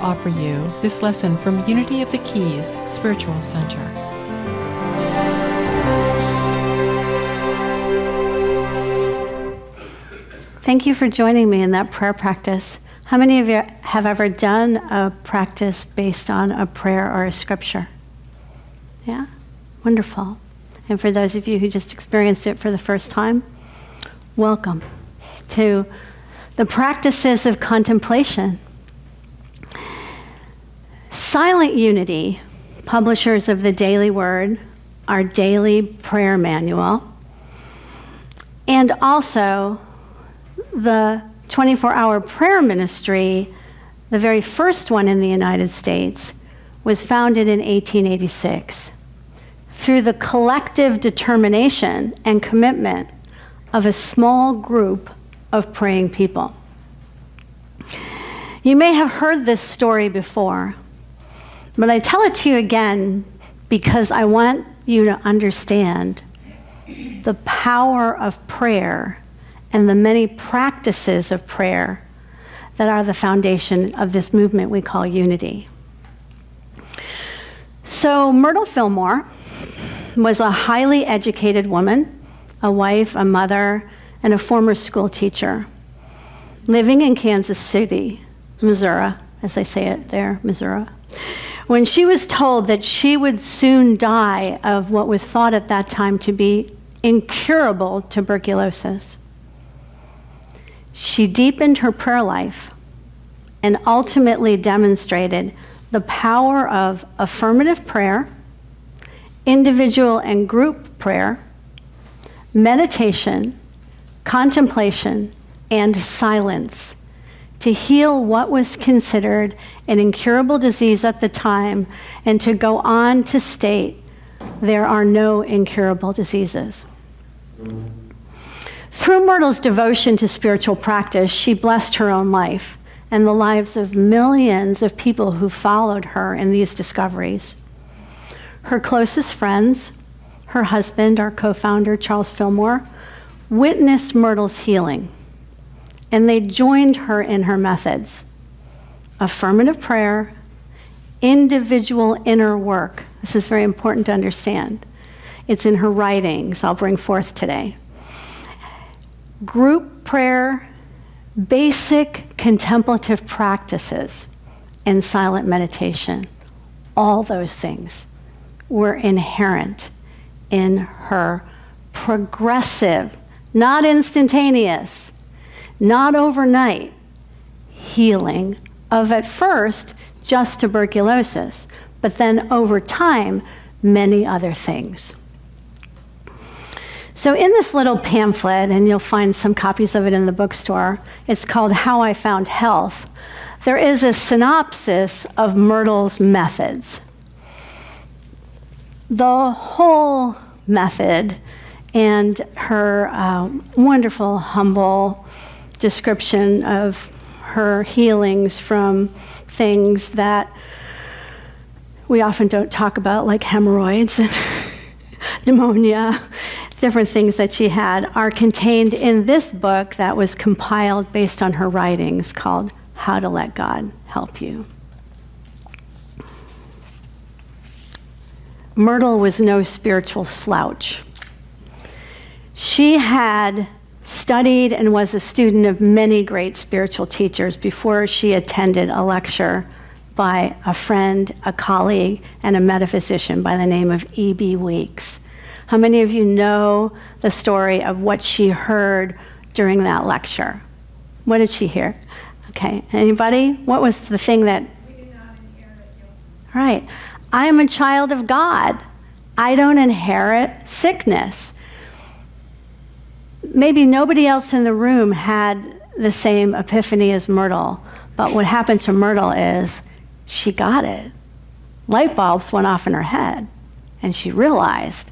offer you this lesson from Unity of the Keys Spiritual Center. Thank you for joining me in that prayer practice. How many of you have ever done a practice based on a prayer or a scripture? Yeah? Wonderful. And for those of you who just experienced it for the first time, welcome to the practices of contemplation. Silent Unity, publishers of the Daily Word, our daily prayer manual, and also the 24-hour prayer ministry, the very first one in the United States, was founded in 1886 through the collective determination and commitment of a small group of praying people. You may have heard this story before, but I tell it to you again because I want you to understand the power of prayer and the many practices of prayer that are the foundation of this movement we call Unity. So Myrtle Fillmore was a highly educated woman, a wife, a mother, and a former school teacher, living in Kansas City, Missouri, as they say it there, Missouri, when she was told that she would soon die of what was thought at that time to be incurable tuberculosis. She deepened her prayer life and ultimately demonstrated the power of affirmative prayer, individual and group prayer, meditation, contemplation, and silence to heal what was considered an incurable disease at the time and to go on to state there are no incurable diseases. Through Myrtle's devotion to spiritual practice, she blessed her own life and the lives of millions of people who followed her in these discoveries. Her closest friends, her husband, our co-founder, Charles Fillmore, witnessed Myrtle's healing, and they joined her in her methods: affirmative prayer, individual inner work. This is very important to understand. It's in her writings I'll bring forth today. Group prayer, basic contemplative practices, and silent meditation. All those things were inherent in her progressive, not instantaneous, not overnight healing of, at first, just tuberculosis, but then over time, many other things. So in this little pamphlet, and you'll find some copies of it in the bookstore, it's called How I Found Health, there is a synopsis of Myrtle's methods. The whole method and her wonderful, humble description of her healings from things that we often don't talk about, like hemorrhoids and pneumonia, different things that she had, are contained in this book that was compiled based on her writings called How to Let God Help You. Myrtle was no spiritual slouch. She had studied and was a student of many great spiritual teachers before she attended a lecture by a friend, a colleague, and a metaphysician by the name of E.B. Weeks. How many of you know the story of what she heard during that lecture? What did she hear? Okay, anybody? What was the thing that? We do not inherit illness. Right. I am a child of God. I don't inherit sickness. Maybe nobody else in the room had the same epiphany as Myrtle, but what happened to Myrtle is she got it. Light bulbs went off in her head, and she realized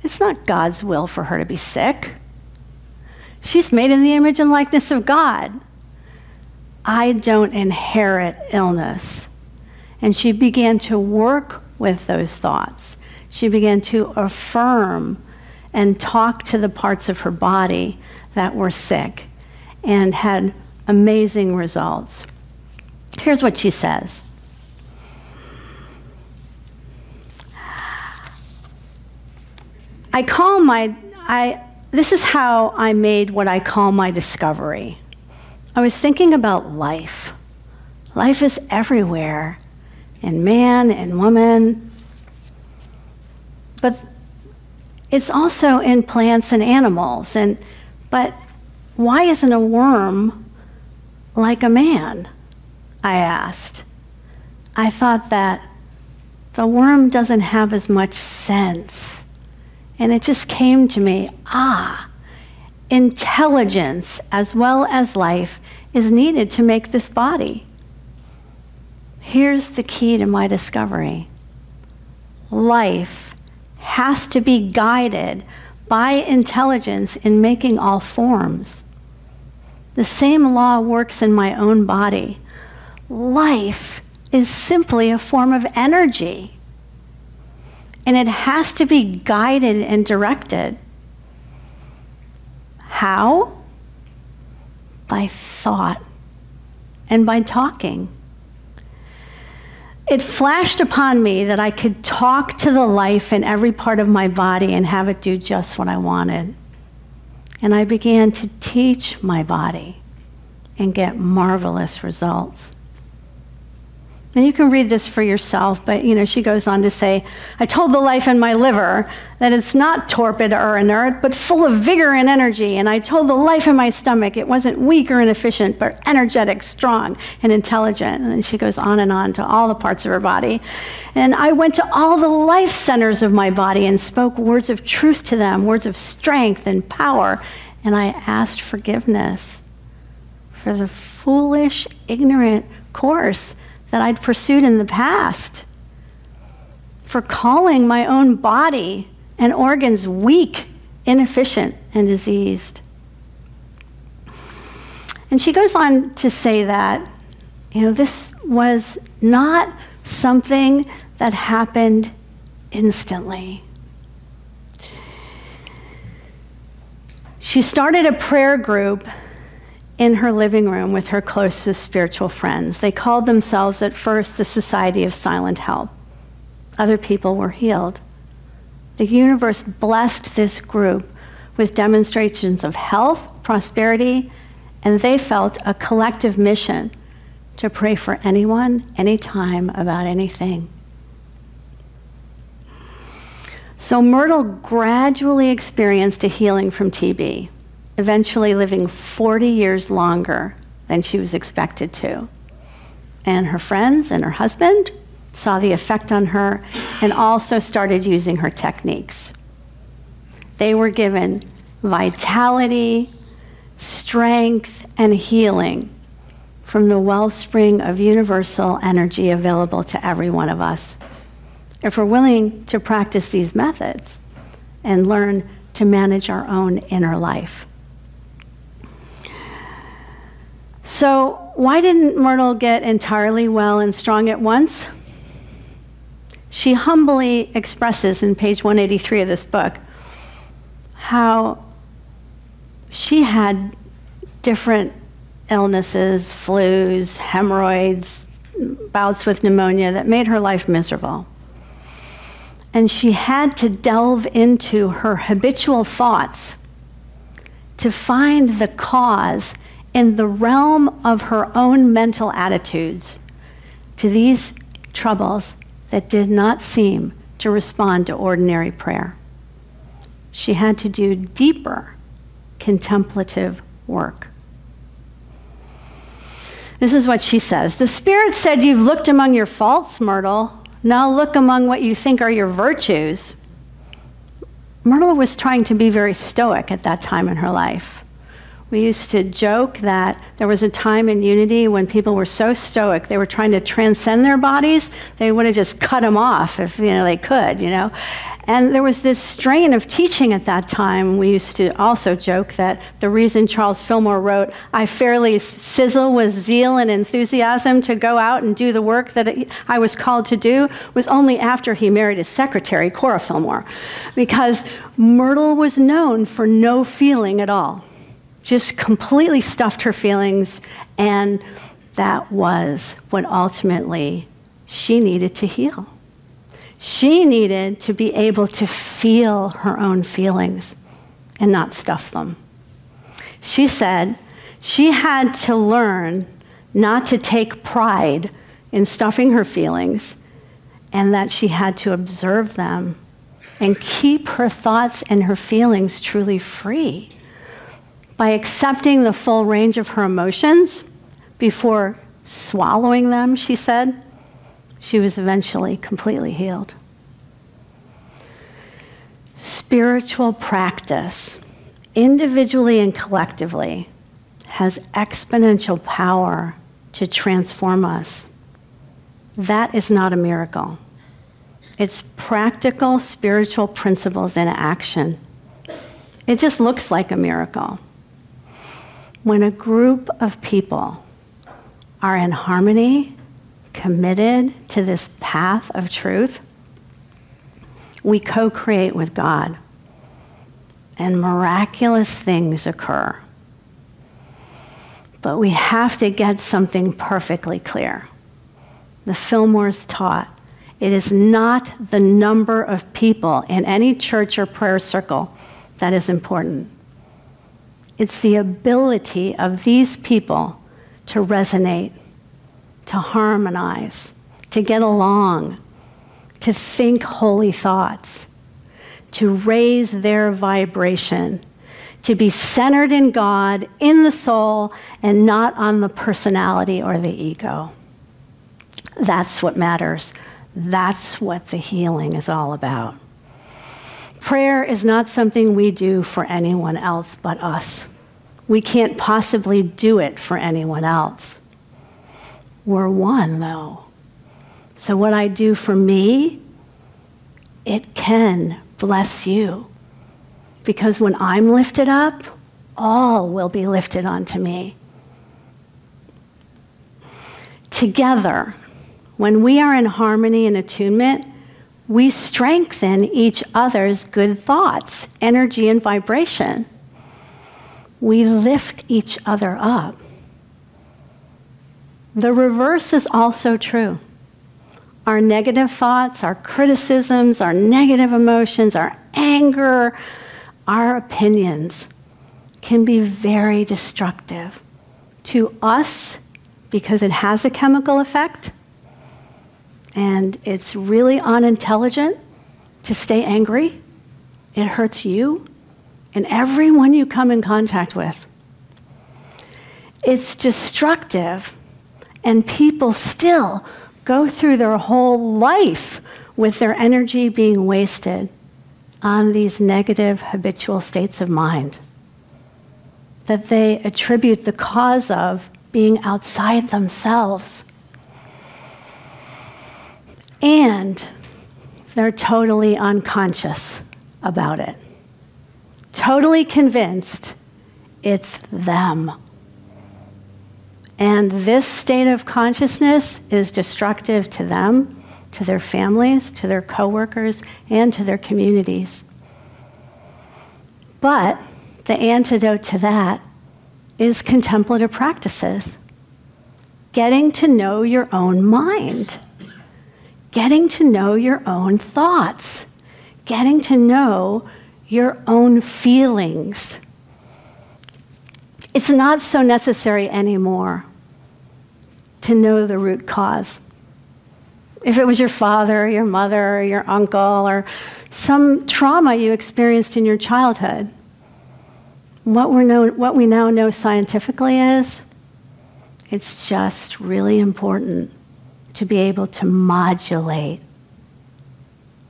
it's not God's will for her to be sick. She's made in the image and likeness of God. I don't inherit illness. And she began to work with those thoughts. She began to affirm and talk to the parts of her body that were sick and had amazing results. Here's what she says. This is how I made what I call my discovery. I was thinking about life. Life is everywhere, in man and woman, but it's also in plants and animals. But why isn't a worm like a man? I asked. I thought that the worm doesn't have as much sense. And it just came to me, intelligence as well as life is needed to make this body. Here's the key to my discovery. Life has to be guided by intelligence in making all forms. The same law works in my own body. Life is simply a form of energy. And it has to be guided and directed. How? By thought and by talking. It flashed upon me that I could talk to the life in every part of my body and have it do just what I wanted. And I began to teach my body and get marvelous results. And you can read this for yourself, but she goes on to say, I told the life in my liver that it's not torpid or inert, but full of vigor and energy. And I told the life in my stomach it wasn't weak or inefficient, but energetic, strong, and intelligent. And then she goes on to all the parts of her body. And I went to all the life centers of my body and spoke words of truth to them, words of strength and power. And I asked forgiveness for the foolish, ignorant course that I'd pursued in the past, for calling my own body and organs weak, inefficient, and diseased. And she goes on to say that, this was not something that happened instantly. She started a prayer group in her living room with her closest spiritual friends. They called themselves at first the Society of Silent Help. Other people were healed. The universe blessed this group with demonstrations of health, prosperity, and they felt a collective mission to pray for anyone, anytime, about anything. So Myrtle gradually experienced a healing from TB, eventually living 40 years longer than she was expected to. And her friends and her husband saw the effect on her and also started using her techniques. They were given vitality, strength, and healing from the wellspring of universal energy available to every one of us, if we're willing to practice these methods and learn to manage our own inner life. So why didn't Myrtle get entirely well and strong at once? She humbly expresses in page 183 of this book how she had different illnesses, flus, hemorrhoids, bouts with pneumonia that made her life miserable. And she had to delve into her habitual thoughts to find the cause in the realm of her own mental attitudes to these troubles that did not seem to respond to ordinary prayer. She had to do deeper contemplative work. This is what she says. The Spirit said, "You've looked among your faults, Myrtle. Now look among what you think are your virtues." Myrtle was trying to be very stoic at that time in her life. We used to joke that there was a time in Unity when people were so stoic, they were trying to transcend their bodies, they would have just cut them off if they could, And there was this strain of teaching at that time. We used to also joke that the reason Charles Fillmore wrote, "I fairly sizzle with zeal and enthusiasm to go out and do the work that I was called to do," was only after he married his secretary, Cora Fillmore, because Myrtle was known for no feeling at all. Just completely stuffed her feelings and that was what ultimately she needed to heal. She needed to be able to feel her own feelings and not stuff them. She said she had to learn not to take pride in stuffing her feelings, and that she had to observe them and keep her thoughts and her feelings truly free. By accepting the full range of her emotions before swallowing them, she said, she was eventually completely healed. Spiritual practice, individually and collectively, has exponential power to transform us. That is not a miracle. It's practical spiritual principles in action. It just looks like a miracle. When a group of people are in harmony, committed to this path of truth, we co-create with God, and miraculous things occur. But we have to get something perfectly clear. The Fillmores taught, it is not the number of people in any church or prayer circle that is important. It's the ability of these people to resonate, to harmonize, to get along, to think holy thoughts, to raise their vibration, to be centered in God, in the soul, and not on the personality or the ego. That's what matters. That's what the healing is all about. Prayer is not something we do for anyone else but us. We can't possibly do it for anyone else. We're one, though. So what I do for me, it can bless you. Because when I'm lifted up, all will be lifted onto me. Together, when we are in harmony and attunement, we strengthen each other's good thoughts, energy, and vibration. We lift each other up. The reverse is also true. Our negative thoughts, our criticisms, our negative emotions, our anger, our opinions can be very destructive to us because it has a chemical effect, and it's really unintelligent to stay angry. It hurts you and everyone you come in contact with. It's destructive, and people still go through their whole life with their energy being wasted on these negative habitual states of mind that they attribute the cause of being outside themselves. And they're totally unconscious about it, totally convinced it's them. And this state of consciousness is destructive to them, to their families, to their coworkers, and to their communities. But the antidote to that is contemplative practices. Getting to know your own mind. Getting to know your own thoughts. Getting to know your own feelings. It's not so necessary anymore to know the root cause. If it was your father, or your mother, or your uncle, or some trauma you experienced in your childhood, what we now know scientifically is, it's just really important to be able to modulate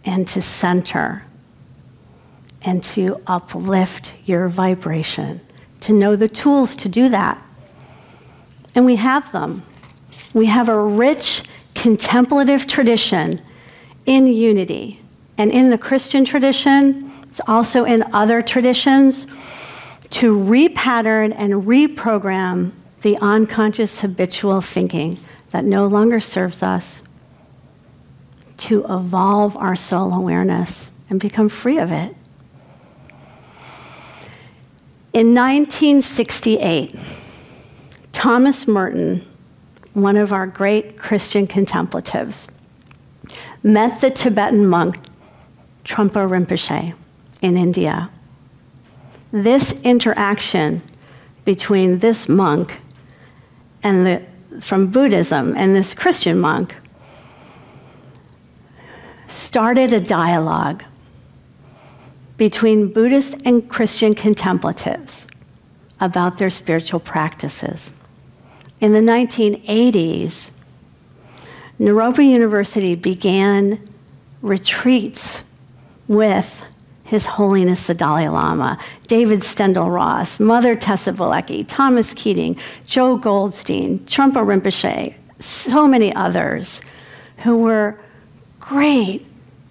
and to center and to uplift your vibration, to know the tools to do that. And we have them. We have a rich contemplative tradition in unity. And in the Christian tradition, it's also in other traditions, to repattern and reprogram the unconscious habitual thinking that no longer serves us, to evolve our soul awareness and become free of it. In 1968, Thomas Merton one of our great Christian contemplatives, met the Tibetan monk Trungpa Rinpoche in India. This interaction between this monk and from Buddhism and this Christian monk started a dialogue between Buddhist and Christian contemplatives about their spiritual practices. In the 1980s, Naropa University began retreats with His Holiness the Dalai Lama, David Stendhal-Ross, Mother Tessa Vilecki, Thomas Keating, Joe Goldstein, Trungpa Rinpoche, so many others who were great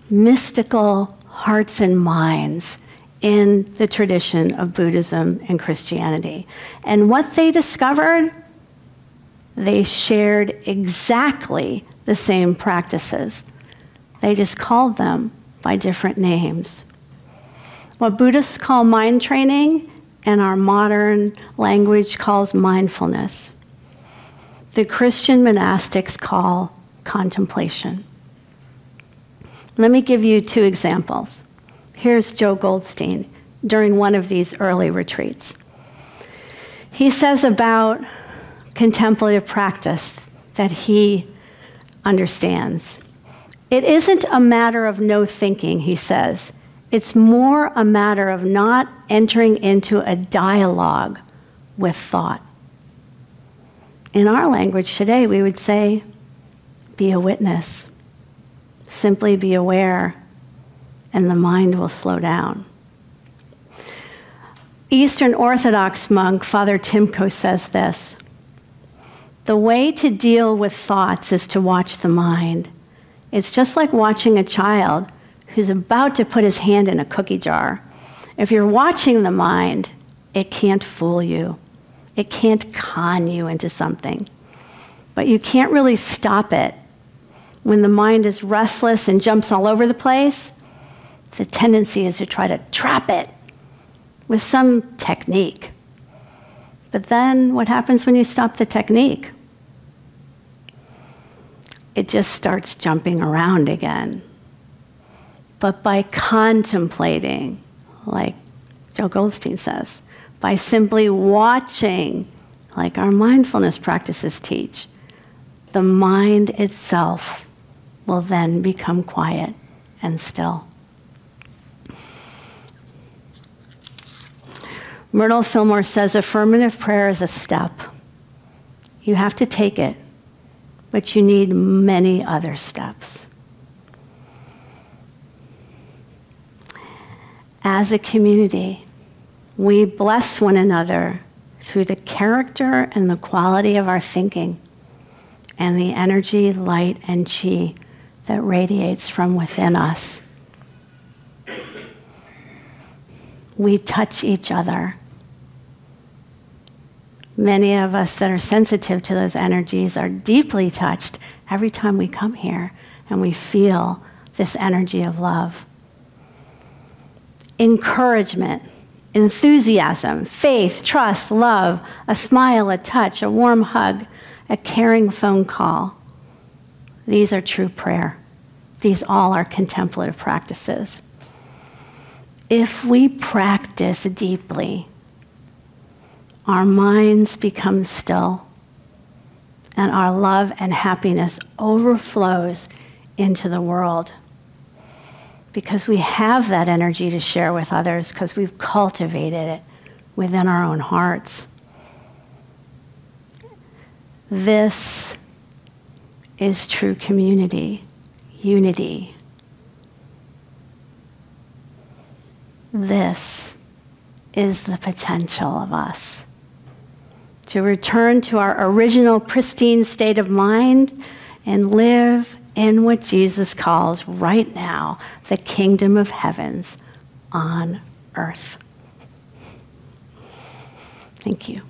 mystical hearts and minds in the tradition of Buddhism and Christianity. And what they discovered, they shared exactly the same practices. They just called them by different names. What Buddhists call mind training and our modern language calls mindfulness, the Christian monastics call contemplation. Let me give you two examples. Here's Joe Goldstein during one of these early retreats. He says about contemplative practice that he understands. It isn't a matter of no thinking, he says. It's more a matter of not entering into a dialogue with thought. In our language today, we would say, be a witness. Simply be aware, and the mind will slow down. Eastern Orthodox monk Father Timko says this: the way to deal with thoughts is to watch the mind. It's just like watching a child who's about to put his hand in a cookie jar. If you're watching the mind, it can't fool you. It can't con you into something. But you can't really stop it. When the mind is restless and jumps all over the place, the tendency is to try to trap it with some technique. But then what happens when you stop the technique? It just starts jumping around again. But by contemplating, like Joe Goldstein says, by simply watching, like our mindfulness practices teach, the mind itself will then become quiet and still. Myrtle Fillmore says affirmative prayer is a step. You have to take it, but you need many other steps. As a community, we bless one another through the character and the quality of our thinking and the energy, light, and chi that radiates from within us. We touch each other. Many of us that are sensitive to those energies are deeply touched every time we come here and we feel this energy of love. Encouragement, enthusiasm, faith, trust, love, a smile, a touch, a warm hug, a caring phone call. These are true prayer. These all are contemplative practices. If we practice deeply, our minds become still, and our love and happiness overflows into the world. Because we have that energy to share with others, because we've cultivated it within our own hearts. This is true community, unity. This is the potential of us to return to our original pristine state of mind and live in what Jesus calls right now the kingdom of heavens on earth. Thank you.